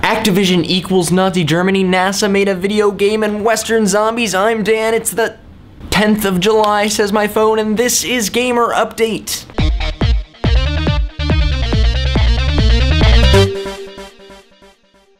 Activision equals Nazi Germany. NASA made a video game and Western zombies. I'm Dan. It's the 10th of July, says my phone, and this is Gamer Update.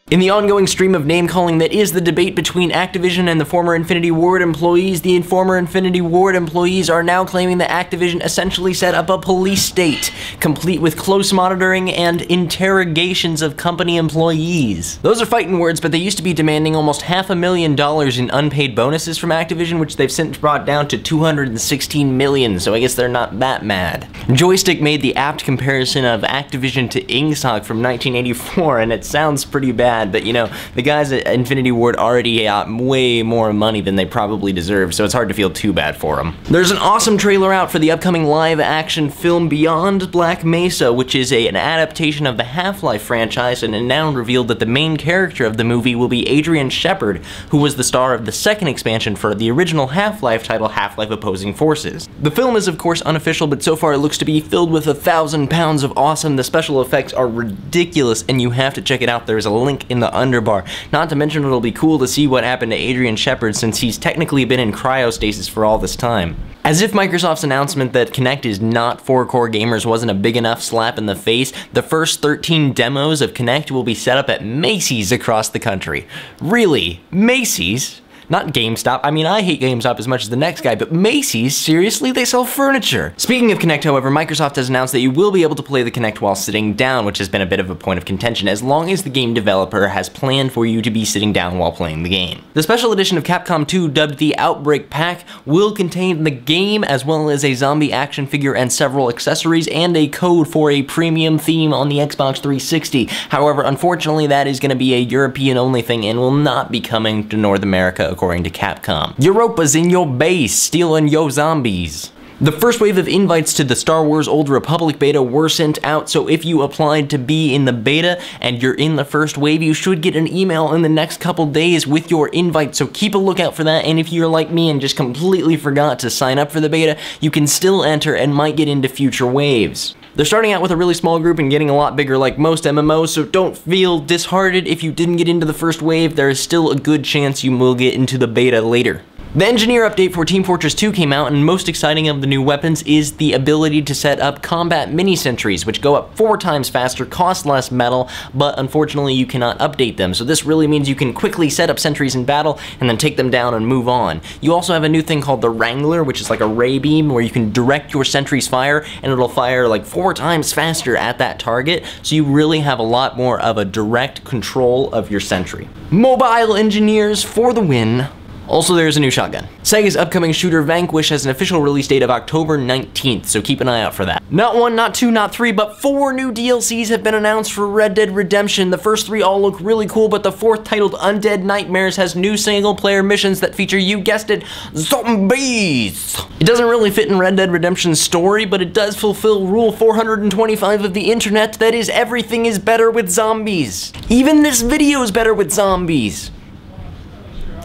In the ongoing stream of name-calling that is the debate between Activision and the former Infinity Ward employees, the former Infinity Ward employees are now claiming that Activision essentially set up a police state, complete with close monitoring and interrogations of company employees. Those are fighting words, but they used to be demanding almost $500,000 in unpaid bonuses from Activision, which they've since brought down to $216 million, so I guess they're not that mad. Joystick made the apt comparison of Activision to Ingsoc from 1984, and it sounds pretty bad. But you know, the guys at Infinity Ward already got way more money than they probably deserve, so it's hard to feel too bad for them. There's an awesome trailer out for the upcoming live-action film Beyond Black Mesa, which is an adaptation of the Half-Life franchise, and it now revealed that the main character of the movie will be Adrian Shepard, who was the star of the second expansion for the original Half-Life title, Half-Life Opposing Forces. The film is of course unofficial, but so far it looks to be filled with 1,000 pounds of awesome. The special effects are ridiculous, and you have to check it out. There's a link in the underbar. Not to mention it'll be cool to see what happened to Adrian Shepard, since he's technically been in cryostasis for all this time. As if Microsoft's announcement that Kinect is not for core gamers wasn't a big enough slap in the face, the first 13 demos of Kinect will be set up at Macy's across the country. Really? Macy's? Not GameStop. I mean, I hate GameStop as much as the next guy, but Macy's? Seriously? They sell furniture. Speaking of Kinect, however, Microsoft has announced that you will be able to play the Kinect while sitting down, which has been a bit of a point of contention, as long as the game developer has planned for you to be sitting down while playing the game. The special edition of Capcom 2, dubbed the Outbreak Pack, will contain the game, as well as a zombie action figure and several accessories, and a code for a premium theme on the Xbox 360. However, unfortunately, that is going to be a European-only thing and will not be coming to North America, according to Capcom. Europa's in your base, stealing your zombies. The first wave of invites to the Star Wars Old Republic beta were sent out, so if you applied to be in the beta and you're in the first wave, you should get an email in the next couple days with your invite, so keep a lookout for that. And if you're like me and just completely forgot to sign up for the beta, you can still enter and might get into future waves. They're starting out with a really small group and getting a lot bigger like most MMOs, so don't feel disheartened if you didn't get into the first wave. There is still a good chance you will get into the beta later. The engineer update for Team Fortress 2 came out, and most exciting of the new weapons is the ability to set up combat mini-sentries, which go up 4 times faster, cost less metal, but unfortunately you cannot update them. So this really means you can quickly set up sentries in battle and then take them down and move on. You also have a new thing called the Wrangler, which is like a ray beam where you can direct your sentry's fire and it'll fire like 4 times faster at that target, so you really have a lot more of a direct control of your sentry. Mobile engineers for the win. Also, there's a new shotgun. Sega's upcoming shooter Vanquish has an official release date of October 19th, so keep an eye out for that. Not 1, not 2, not 3, but 4 new DLCs have been announced for Red Dead Redemption. The first 3 all look really cool, but the 4th, titled Undead Nightmares, has new single-player missions that feature, you guessed it, zombies! It doesn't really fit in Red Dead Redemption's story, but it does fulfill Rule 425 of the internet, that is, everything is better with zombies. Even this video is better with zombies.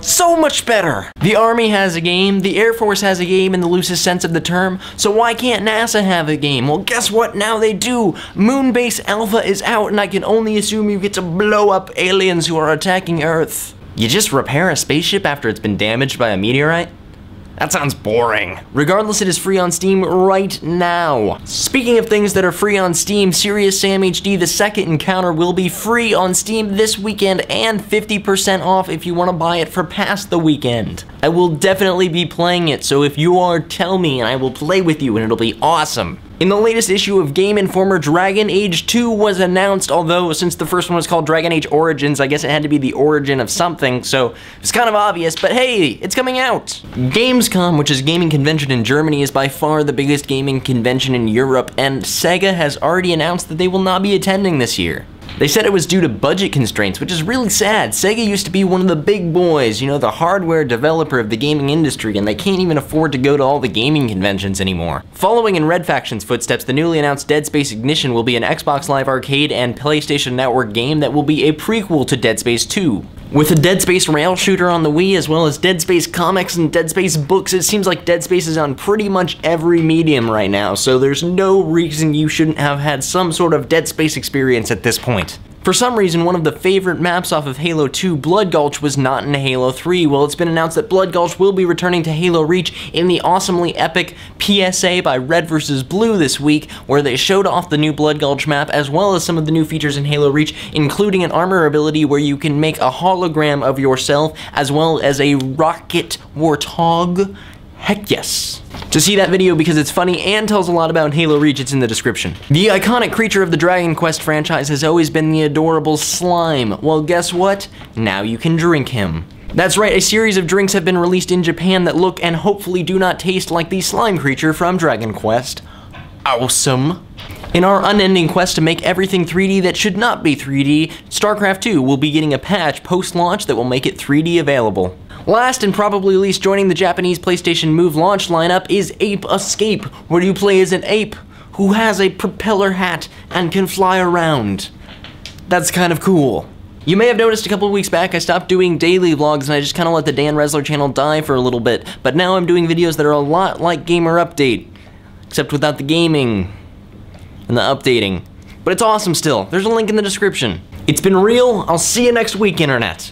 So much better! The Army has a game, the Air Force has a game in the loosest sense of the term, so why can't NASA have a game? Well, guess what? Now they do! Moonbase Alpha is out, and I can only assume you get to blow up aliens who are attacking Earth. You just repair a spaceship after it's been damaged by a meteorite? That sounds boring. Regardless, it is free on Steam right now. Speaking of things that are free on Steam, Serious Sam HD The Second Encounter will be free on Steam this weekend and 50% off if you want to buy it for past the weekend. I will definitely be playing it, so if you are, tell me and I will play with you and it'll be awesome. In the latest issue of Game Informer, Dragon Age 2 was announced, although since the first one was called Dragon Age Origins, I guess it had to be the origin of something, so it's kind of obvious, but hey, it's coming out! Gamescom, which is a gaming convention in Germany, is by far the biggest gaming convention in Europe, and Sega has already announced that they will not be attending this year. They said it was due to budget constraints, which is really sad. Sega used to be one of the big boys, you know, the hardware developer of the gaming industry, and they can't even afford to go to all the gaming conventions anymore. Following in Red Faction's footsteps, the newly announced Dead Space Ignition will be an Xbox Live Arcade and PlayStation Network game that will be a prequel to Dead Space 2. With a Dead Space rail shooter on the Wii, as well as Dead Space comics and Dead Space books, it seems like Dead Space is on pretty much every medium right now, so there's no reason you shouldn't have had some sort of Dead Space experience at this point. For some reason, one of the favorite maps off of Halo 2, Blood Gulch, was not in Halo 3. Well, it's been announced that Blood Gulch will be returning to Halo Reach in the awesomely epic PSA by Red vs. Blue this week, where they showed off the new Blood Gulch map, as well as some of the new features in Halo Reach, including an armor ability where you can make a hologram of yourself, as well as a rocket warthog. Heck yes. To see that video because it's funny and tells a lot about Halo Reach, it's in the description. The iconic creature of the Dragon Quest franchise has always been the adorable slime. Well, guess what? Now you can drink him. That's right, a series of drinks have been released in Japan that look and hopefully do not taste like the slime creature from Dragon Quest. Awesome. In our unending quest to make everything 3D that should not be 3D, StarCraft 2 will be getting a patch post-launch that will make it 3D available. Last and probably least, joining the Japanese PlayStation Move launch lineup is Ape Escape, where you play as an ape who has a propeller hat and can fly around. That's kind of cool. You may have noticed a couple of weeks back I stopped doing daily vlogs and I just kind of let the Dan Resler channel die for a little bit, but now I'm doing videos that are a lot like Gamer Update, except without the gaming and the updating. But it's awesome still. There's a link in the description. It's been real. I'll see you next week, Internet.